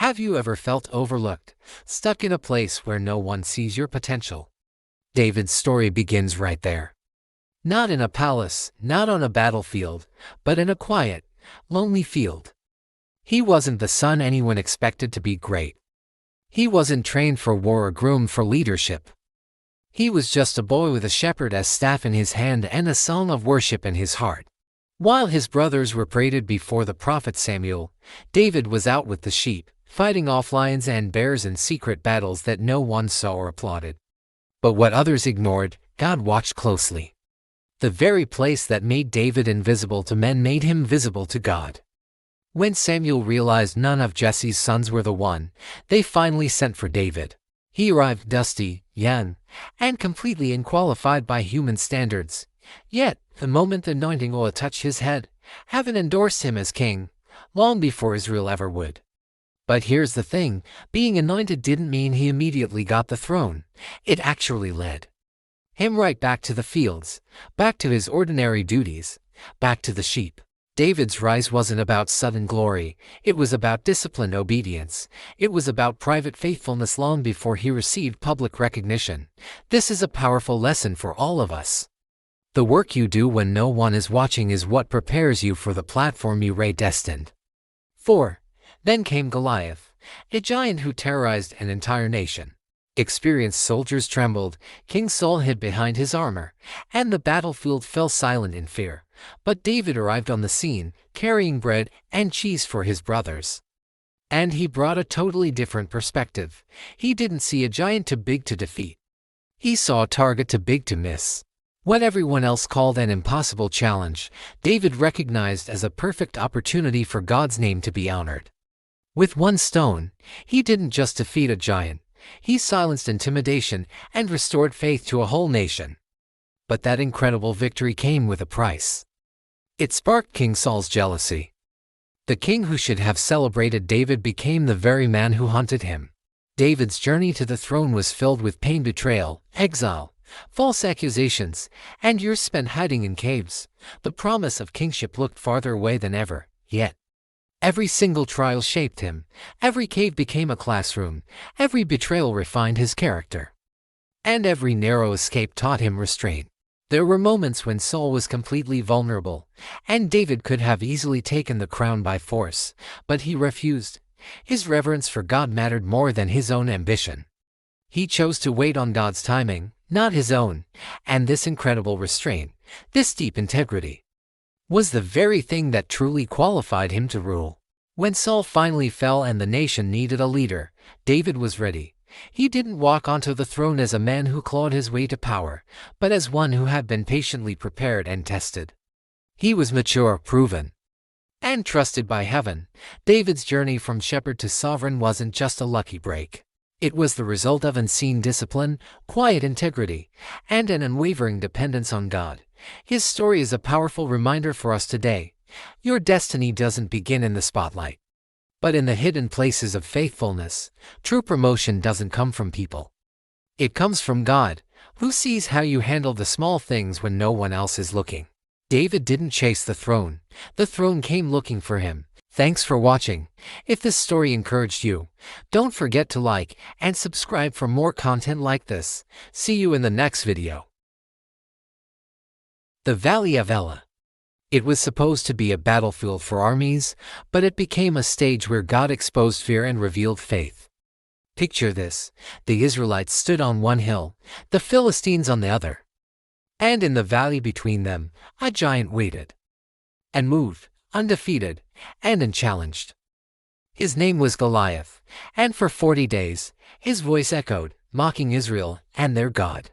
Have you ever felt overlooked, stuck in a place where no one sees your potential? David's story begins right there. Not in a palace, not on a battlefield, but in a quiet, lonely field. He wasn't the son anyone expected to be great. He wasn't trained for war or groomed for leadership. He was just a boy with a shepherd as staff in his hand and a song of worship in his heart. While his brothers were paraded before the prophet Samuel, David was out with the sheep, fighting off lions and bears in secret battles that no one saw or applauded. But what others ignored, God watched closely. The very place that made David invisible to men made him visible to God. When Samuel realized none of Jesse's sons were the one, they finally sent for David. He arrived dusty, young, and completely unqualified by human standards. Yet, the moment the anointing oil touched his head, heaven endorsed him as king, long before Israel ever would. But here's the thing, being anointed didn't mean he immediately got the throne. It actually led him right back to the fields, back to his ordinary duties, back to the sheep. David's rise wasn't about sudden glory, it was about disciplined obedience. It was about private faithfulness long before he received public recognition. This is a powerful lesson for all of us. The work you do when no one is watching is what prepares you for the platform you were destined for. Then came Goliath, a giant who terrorized an entire nation. Experienced soldiers trembled, King Saul hid behind his armor, and the battlefield fell silent in fear. But David arrived on the scene, carrying bread and cheese for his brothers. And he brought a totally different perspective. He didn't see a giant too big to defeat. He saw a target too big to miss. What everyone else called an impossible challenge, David recognized as a perfect opportunity for God's name to be honored. With one stone, he didn't just defeat a giant, he silenced intimidation and restored faith to a whole nation. But that incredible victory came with a price. It sparked King Saul's jealousy. The king who should have celebrated David became the very man who hunted him. David's journey to the throne was filled with pain, betrayal, exile, false accusations, and years spent hiding in caves. The promise of kingship looked farther away than ever, yet every single trial shaped him, every cave became a classroom, every betrayal refined his character, and every narrow escape taught him restraint. There were moments when Saul was completely vulnerable, and David could have easily taken the crown by force, but he refused. His reverence for God mattered more than his own ambition. He chose to wait on God's timing, not his own, and this incredible restraint, this deep integrity, was the very thing that truly qualified him to rule. When Saul finally fell and the nation needed a leader, David was ready. He didn't walk onto the throne as a man who clawed his way to power, but as one who had been patiently prepared and tested. He was mature, proven, and trusted by heaven. David's journey from shepherd to sovereign wasn't just a lucky break. It was the result of unseen discipline, quiet integrity, and an unwavering dependence on God. His story is a powerful reminder for us today. Your destiny doesn't begin in the spotlight, but in the hidden places of faithfulness. True promotion doesn't come from people. It comes from God, who sees how you handle the small things when no one else is looking. David didn't chase the throne came looking for him. Thanks for watching. If this story encouraged you, don't forget to like and subscribe for more content like this. See you in the next video. The Valley of Elah. It was supposed to be a battlefield for armies, but it became a stage where God exposed fear and revealed faith. Picture this: the Israelites stood on one hill, the Philistines on the other. And in the valley between them, a giant waited and moved, undefeated and unchallenged. His name was Goliath, and for 40 days, his voice echoed, mocking Israel and their God.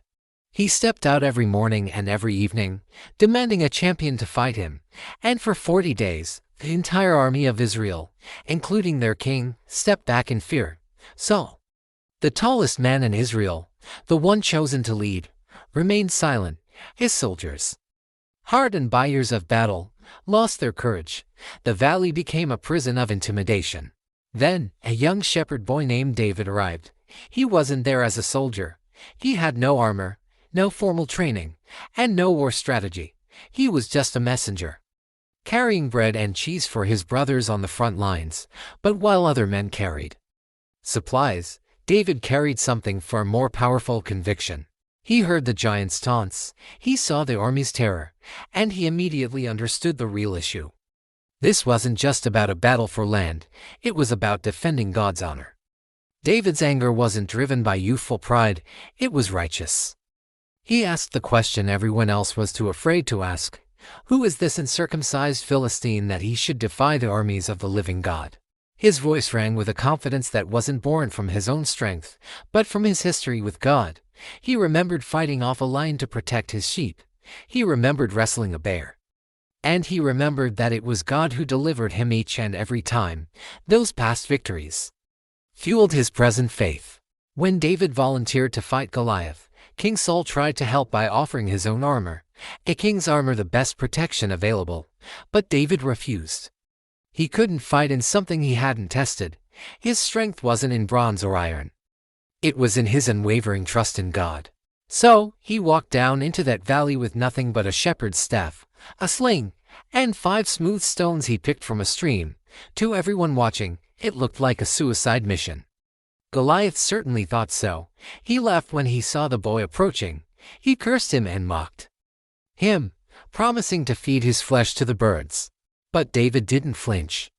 He stepped out every morning and every evening, demanding a champion to fight him, and for 40 days, the entire army of Israel, including their king, stepped back in fear. Saul, the tallest man in Israel, the one chosen to lead, remained silent. His soldiers, hardened by years of battle, lost their courage. The valley became a prison of intimidation. Then, a young shepherd boy named David arrived. He wasn't there as a soldier. He had no armor, no formal training, and no war strategy. He was just a messenger, carrying bread and cheese for his brothers on the front lines. But while other men carried Supplies. David carried something far more powerful: conviction. He heard the giant's taunts, he saw the army's terror, and he immediately understood the real issue. This wasn't just about a battle for land, it was about defending God's honor. David's anger wasn't driven by youthful pride, it was righteous. He asked the question everyone else was too afraid to ask: who is this uncircumcised Philistine that he should defy the armies of the living God? His voice rang with a confidence that wasn't born from his own strength, but from his history with God. He remembered fighting off a lion to protect his sheep. He remembered wrestling a bear. And he remembered that it was God who delivered him each and every time. Those past victories fueled his present faith. When David volunteered to fight Goliath, King Saul tried to help by offering his own armor. A king's armor, the best protection available. But David refused. He couldn't fight in something he hadn't tested. His strength wasn't in bronze or iron. It was in his unwavering trust in God. So, he walked down into that valley with nothing but a shepherd's staff, a sling, and 5 smooth stones he picked from a stream. To everyone watching, it looked like a suicide mission. Goliath certainly thought so. He laughed when he saw the boy approaching. He cursed him and mocked him, promising to feed his flesh to the birds. But David didn't flinch.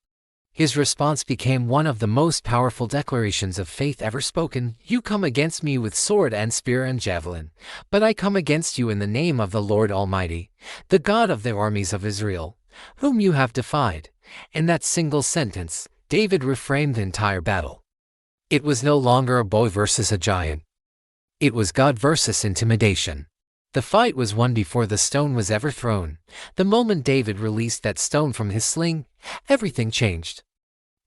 His response became one of the most powerful declarations of faith ever spoken. You come against me with sword and spear and javelin, but I come against you in the name of the Lord Almighty, the God of the armies of Israel, whom you have defied. In that single sentence, David reframed the entire battle. It was no longer a boy versus a giant. It was God versus intimidation. The fight was won before the stone was ever thrown. The moment David released that stone from his sling, everything changed.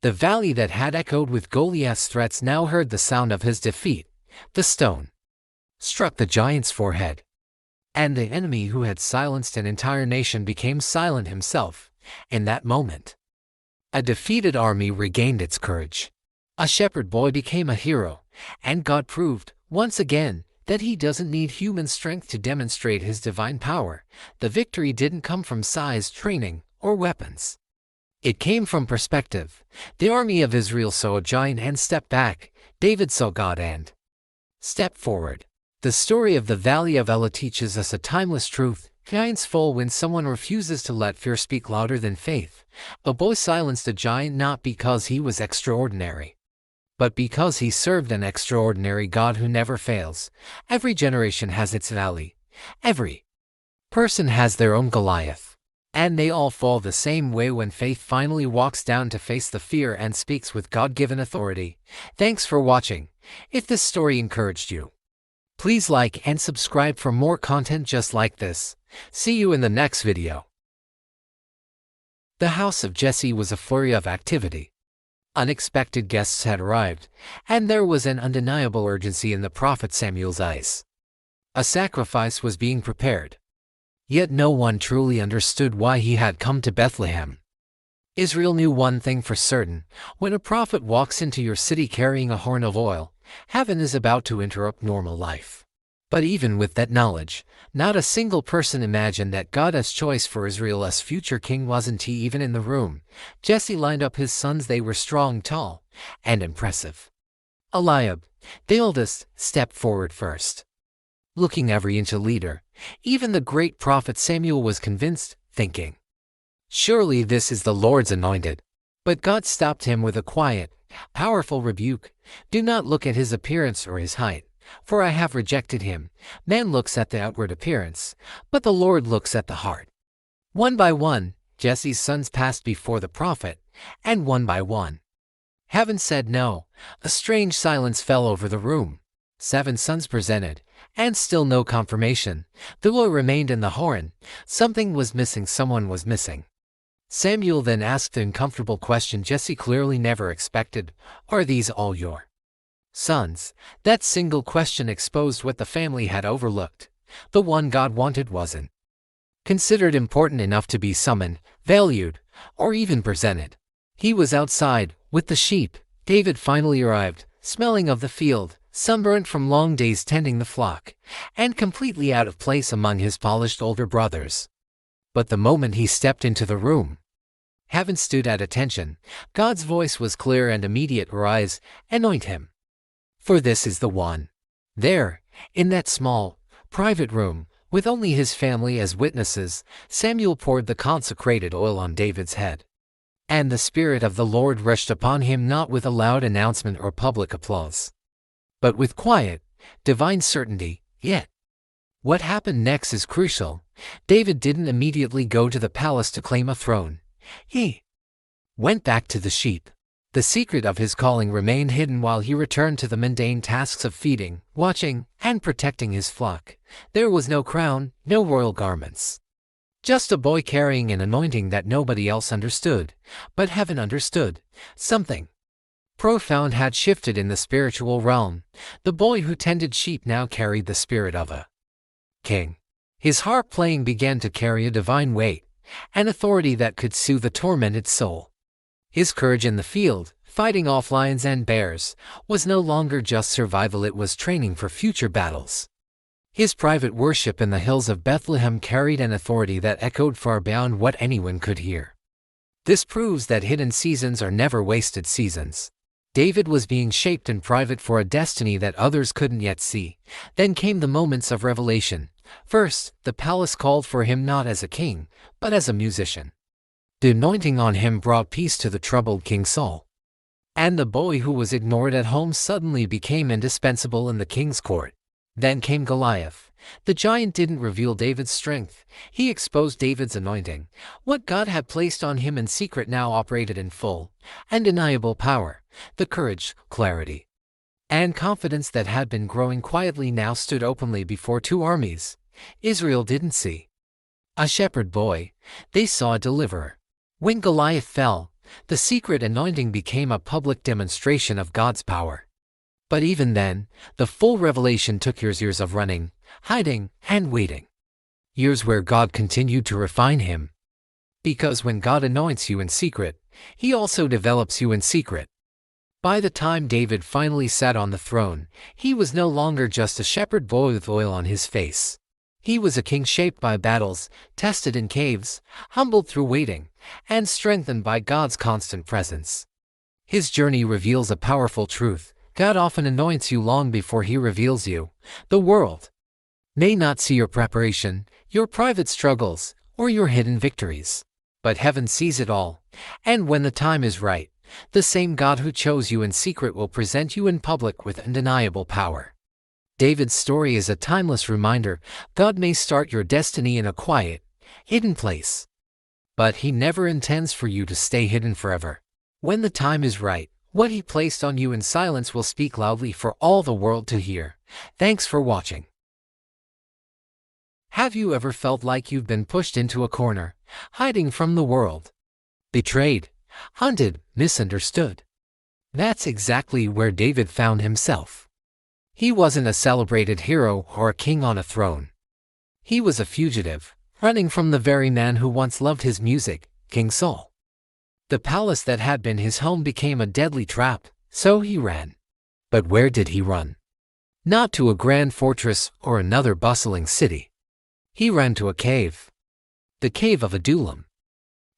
The valley that had echoed with Goliath's threats now heard the sound of his defeat. The stone struck the giant's forehead, and the enemy who had silenced an entire nation became silent himself. In that moment, a defeated army regained its courage. A shepherd boy became a hero, and God proved, once again, that he doesn't need human strength to demonstrate his divine power. The victory didn't come from size, training, or weapons. It came from perspective. The army of Israel saw a giant and stepped back. David saw God and stepped forward. The story of the Valley of Elah teaches us a timeless truth. Giants fall when someone refuses to let fear speak louder than faith. A boy silenced a giant not because he was extraordinary, but because he served an extraordinary God who never fails. Every generation has its valley. Every person has their own Goliath. And they all fall the same way when faith finally walks down to face the fear and speaks with God-given authority. Thanks for watching. If this story encouraged you, please like and subscribe for more content just like this. See you in the next video. The house of Jesse was a flurry of activity. Unexpected guests had arrived, and there was an undeniable urgency in the prophet Samuel's eyes. A sacrifice was being prepared. Yet no one truly understood why he had come to Bethlehem. Israel knew one thing for certain: when a prophet walks into your city carrying a horn of oil, heaven is about to interrupt normal life. But even with that knowledge, not a single person imagined that God's choice for Israel as future king wasn't he even in the room. Jesse lined up his sons. They were strong, tall, and impressive. Eliab, the oldest, stepped forward first, looking every inch a leader. Even the great prophet Samuel was convinced, thinking, surely this is the Lord's anointed. But God stopped him with a quiet, powerful rebuke. Do not look at his appearance or his height, for I have rejected him. Man looks at the outward appearance, but the Lord looks at the heart. One by one, Jesse's sons passed before the prophet, and one by one, heaven said no. A strange silence fell over the room. 7 sons presented, and still no confirmation. The oil remained in the horn. Something was missing. Someone was missing. Samuel then asked the uncomfortable question Jesse clearly never expected: are these all your sons? That single question exposed what the family had overlooked. The one God wanted wasn't considered important enough to be summoned, valued, or even presented. He was outside, with the sheep. David finally arrived, smelling of the field, sunburnt from long days tending the flock, and completely out of place among his polished older brothers. But the moment he stepped into the room, Heaven stood at attention. God's voice was clear and immediate. Rise, anoint him. For this is the one. There, in that small, private room, with only his family as witnesses, Samuel poured the consecrated oil on David's head. And the Spirit of the Lord rushed upon him, not with a loud announcement or public applause, but with quiet, divine certainty. Yet, what happened next is crucial. David didn't immediately go to the palace to claim a throne. He went back to the sheep. The secret of his calling remained hidden while he returned to the mundane tasks of feeding, watching, and protecting his flock. There was no crown, no royal garments. Just a boy carrying an anointing that nobody else understood. But heaven understood. Something profound had shifted in the spiritual realm. The boy who tended sheep now carried the spirit of a king. His harp playing began to carry a divine weight, an authority that could soothe a tormented soul. His courage in the field, fighting off lions and bears, was no longer just survival, it was training for future battles. His private worship in the hills of Bethlehem carried an authority that echoed far beyond what anyone could hear. This proves that hidden seasons are never wasted seasons. David was being shaped in private for a destiny that others couldn't yet see. Then came the moments of revelation. First, the palace called for him not as a king, but as a musician. The anointing on him brought peace to the troubled King Saul. And the boy who was ignored at home suddenly became indispensable in the king's court. Then came Goliath. The giant didn't reveal David's strength. He exposed David's anointing. What God had placed on him in secret now operated in full, undeniable power. The courage, clarity, and confidence that had been growing quietly now stood openly before two armies. Israel didn't see a shepherd boy. They saw a deliverer. When Goliath fell, the secret anointing became a public demonstration of God's power. But even then, the full revelation took years of running, hiding, and waiting. Years where God continued to refine him. Because when God anoints you in secret, he also develops you in secret. By the time David finally sat on the throne, he was no longer just a shepherd boy with oil on his face. He was a king shaped by battles, tested in caves, humbled through waiting, and strengthened by God's constant presence. His journey reveals a powerful truth. God often anoints you long before he reveals you. The world may not see your preparation, your private struggles, or your hidden victories. But heaven sees it all. And when the time is right, the same God who chose you in secret will present you in public with undeniable power. David's story is a timeless reminder. God may start your destiny in a quiet, hidden place, but he never intends for you to stay hidden forever. When the time is right, what he placed on you in silence will speak loudly for all the world to hear. Thanks for watching. Have you ever felt like you've been pushed into a corner, hiding from the world? Betrayed, hunted, misunderstood? That's exactly where David found himself. He wasn't a celebrated hero or a king on a throne. He was a fugitive, running from the very man who once loved his music, King Saul. The palace that had been his home became a deadly trap, so he ran. But where did he run? Not to a grand fortress or another bustling city. He ran to a cave. The cave of Adullam.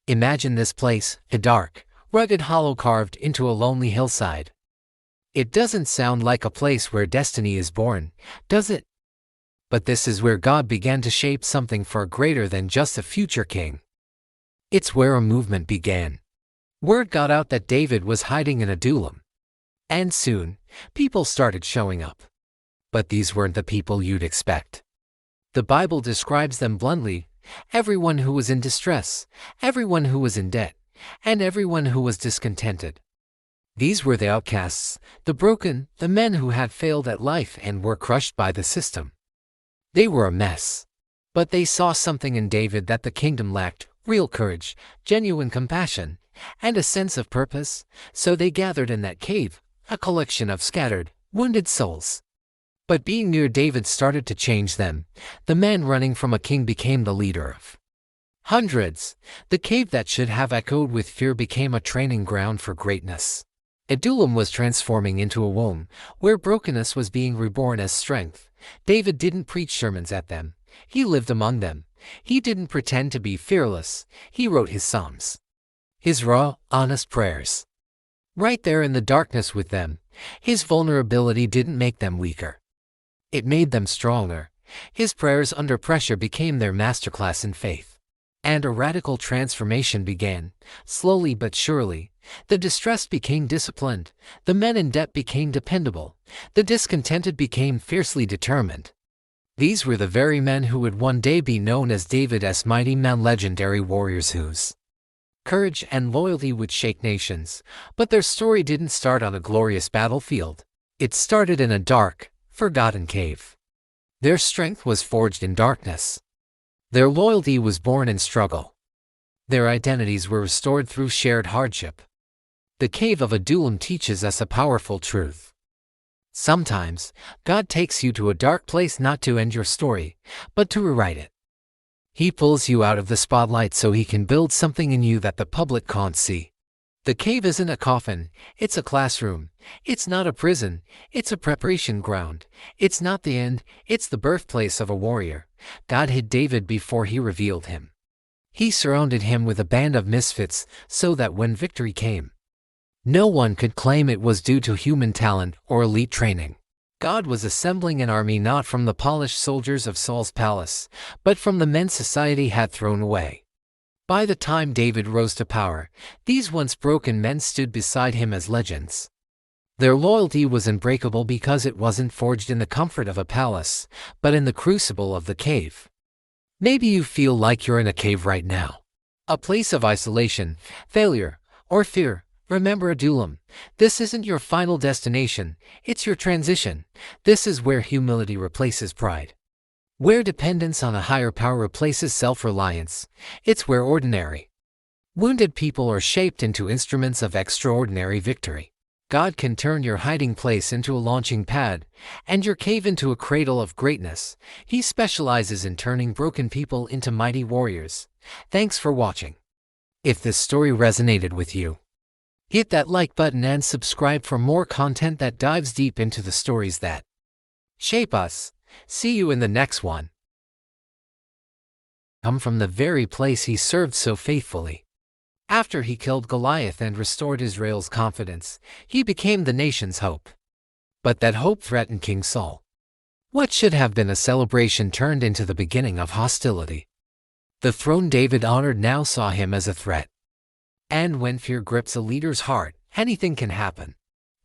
Imagine this place, a dark, rugged hollow carved into a lonely hillside. It doesn't sound like a place where destiny is born, does it? But this is where God began to shape something far greater than just a future king. It's where a movement began. Word got out that David was hiding in Adullam. And soon, people started showing up. But these weren't the people you'd expect. The Bible describes them bluntly: everyone who was in distress, everyone who was in debt, and everyone who was discontented. These were the outcasts, the broken, the men who had failed at life and were crushed by the system. They were a mess. But they saw something in David that the kingdom lacked: real courage, genuine compassion, and a sense of purpose. So they gathered in that cave, a collection of scattered, wounded souls. But being near David started to change them. The man running from a king became the leader of hundreds. The cave that should have echoed with fear became a training ground for greatness. Adullam was transforming into a womb, where brokenness was being reborn as strength. David didn't preach sermons at them. He lived among them. He didn't pretend to be fearless. He wrote his psalms. his raw, honest prayers. Right there in the darkness with them, his vulnerability didn't make them weaker. It made them stronger. His prayers under pressure became their masterclass in faith. And a radical transformation began, slowly but surely. The distressed became disciplined, the men in debt became dependable, the discontented became fiercely determined. These were the very men who would one day be known as David's mighty men, legendary warriors whose courage and loyalty would shake nations. But their story didn't start on a glorious battlefield. It started in a dark, forgotten cave. Their strength was forged in darkness. Their loyalty was born in struggle. Their identities were restored through shared hardship. The cave of Adullam teaches us a powerful truth. Sometimes, God takes you to a dark place not to end your story, but to rewrite it. He pulls you out of the spotlight so he can build something in you that the public can't see. The cave isn't a coffin, it's a classroom. It's not a prison, it's a preparation ground. It's not the end, it's the birthplace of a warrior. God hid David before he revealed him. He surrounded him with a band of misfits so that when victory came, no one could claim it was due to human talent or elite training. God was assembling an army not from the polished soldiers of Saul's palace, but from the men society had thrown away. By the time David rose to power, these once broken men stood beside him as legends. Their loyalty was unbreakable because it wasn't forged in the comfort of a palace, but in the crucible of the cave. Maybe you feel like you're in a cave right now. A place of isolation, failure, or fear. Remember Adullam, this isn't your final destination, it's your transition. This is where humility replaces pride. Where dependence on a higher power replaces self-reliance. It's where ordinary, wounded people are shaped into instruments of extraordinary victory. God can turn your hiding place into a launching pad, and your cave into a cradle of greatness. He specializes in turning broken people into mighty warriors. Thanks for watching. If this story resonated with you, hit that like button and subscribe for more content that dives deep into the stories that shape us. See you in the next one. Come from the very place he served so faithfully. After he killed Goliath and restored Israel's confidence, he became the nation's hope. But that hope threatened King Saul. What should have been a celebration turned into the beginning of hostility. The throne David honored now saw him as a threat. And when fear grips a leader's heart, anything can happen.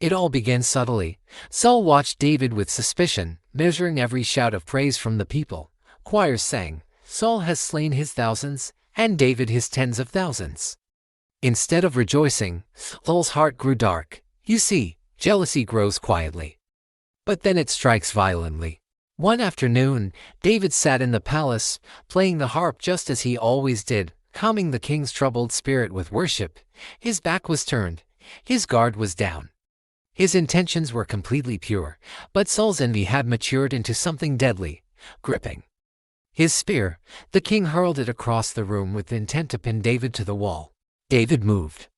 It all began subtly. Saul watched David with suspicion, measuring every shout of praise from the people. Choirs sang, "Saul has slain his thousands, and David his tens of thousands." Instead of rejoicing, Saul's heart grew dark. You see, jealousy grows quietly, but then it strikes violently. One afternoon, David sat in the palace, playing the harp just as he always did, calming the king's troubled spirit with worship. His back was turned, his guard was down. His intentions were completely pure, but Saul's envy had matured into something deadly, gripping. His spear, the king hurled it across the room with intent to pin David to the wall. David moved.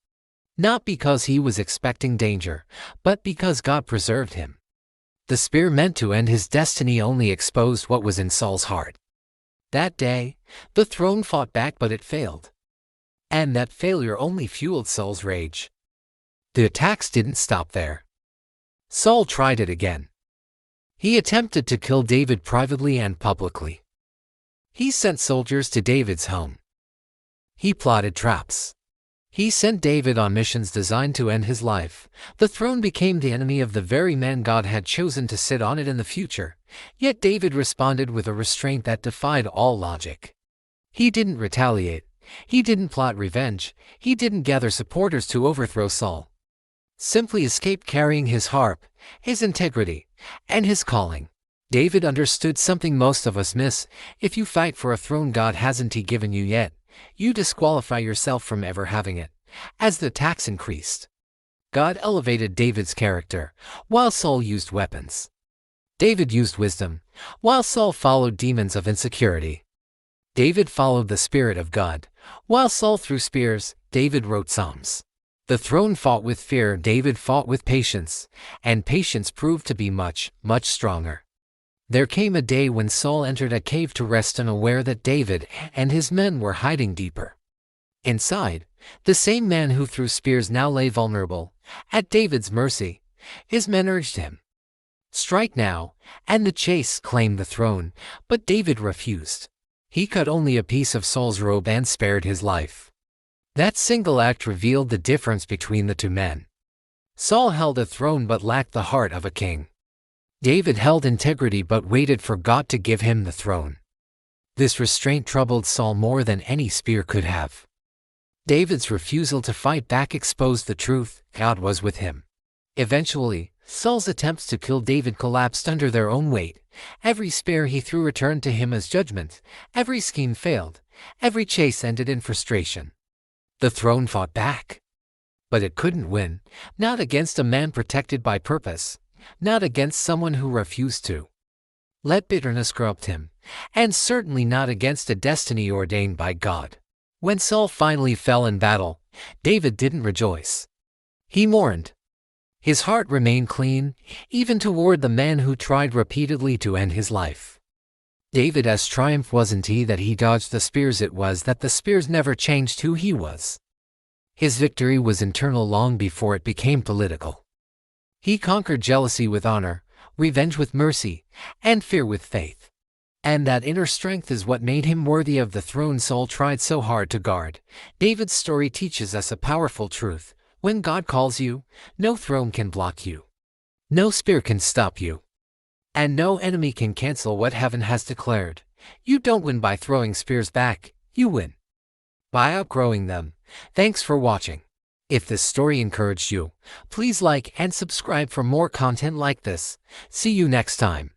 Not because he was expecting danger, but because God preserved him. The spear meant to end his destiny only exposed what was in Saul's heart. That day, the throne fought back but it failed. And that failure only fueled Saul's rage. The attacks didn't stop there. Saul tried it again. He attempted to kill David privately and publicly. He sent soldiers to David's home. He plotted traps. He sent David on missions designed to end his life. The throne became the enemy of the very man God had chosen to sit on it in the future. Yet David responded with a restraint that defied all logic. He didn't retaliate. He didn't plot revenge. He didn't gather supporters to overthrow Saul. Simply escaped carrying his harp, his integrity, and his calling. David understood something most of us miss. If you fight for a throne God hasn't given you yet, you disqualify yourself from ever having it. As the attacks increased, God elevated David's character, while Saul used weapons. David used wisdom, while Saul followed demons of insecurity. David followed the Spirit of God, while Saul threw spears. David wrote psalms. The throne fought with fear, David fought with patience, and patience proved to be much, much stronger. There came a day when Saul entered a cave to rest, unaware that David and his men were hiding deeper. Inside, The same man who threw spears now lay vulnerable, at David's mercy. His men urged him, "Strike now, and the chase claim the throne," but David refused. He cut only a piece of Saul's robe and spared his life. That single act revealed the difference between the two men. Saul held a throne but lacked the heart of a king. David held integrity but waited for God to give him the throne. This restraint troubled Saul more than any spear could have. David's refusal to fight back exposed the truth: God was with him. Eventually, Saul's attempts to kill David collapsed under their own weight. Every spear he threw returned to him as judgment. Every scheme failed. Every chase ended in frustration. The throne fought back. But it couldn't win, not against a man protected by purpose, not against someone who refused to let bitterness corrupt him, and certainly not against a destiny ordained by God. When Saul finally fell in battle, David didn't rejoice. He mourned. His heart remained clean, even toward the man who tried repeatedly to end his life. David's triumph wasn't that he dodged the spears, it was that the spears never changed who he was. His victory was internal long before it became political. He conquered jealousy with honor, revenge with mercy, and fear with faith. And that inner strength is what made him worthy of the throne Saul tried so hard to guard. David's story teaches us a powerful truth. When God calls you, no throne can block you. No spear can stop you. And no enemy can cancel what heaven has declared. You don't win by throwing spears back, you win by outgrowing them. Thanks for watching. If this story encouraged you, please like and subscribe for more content like this. See you next time.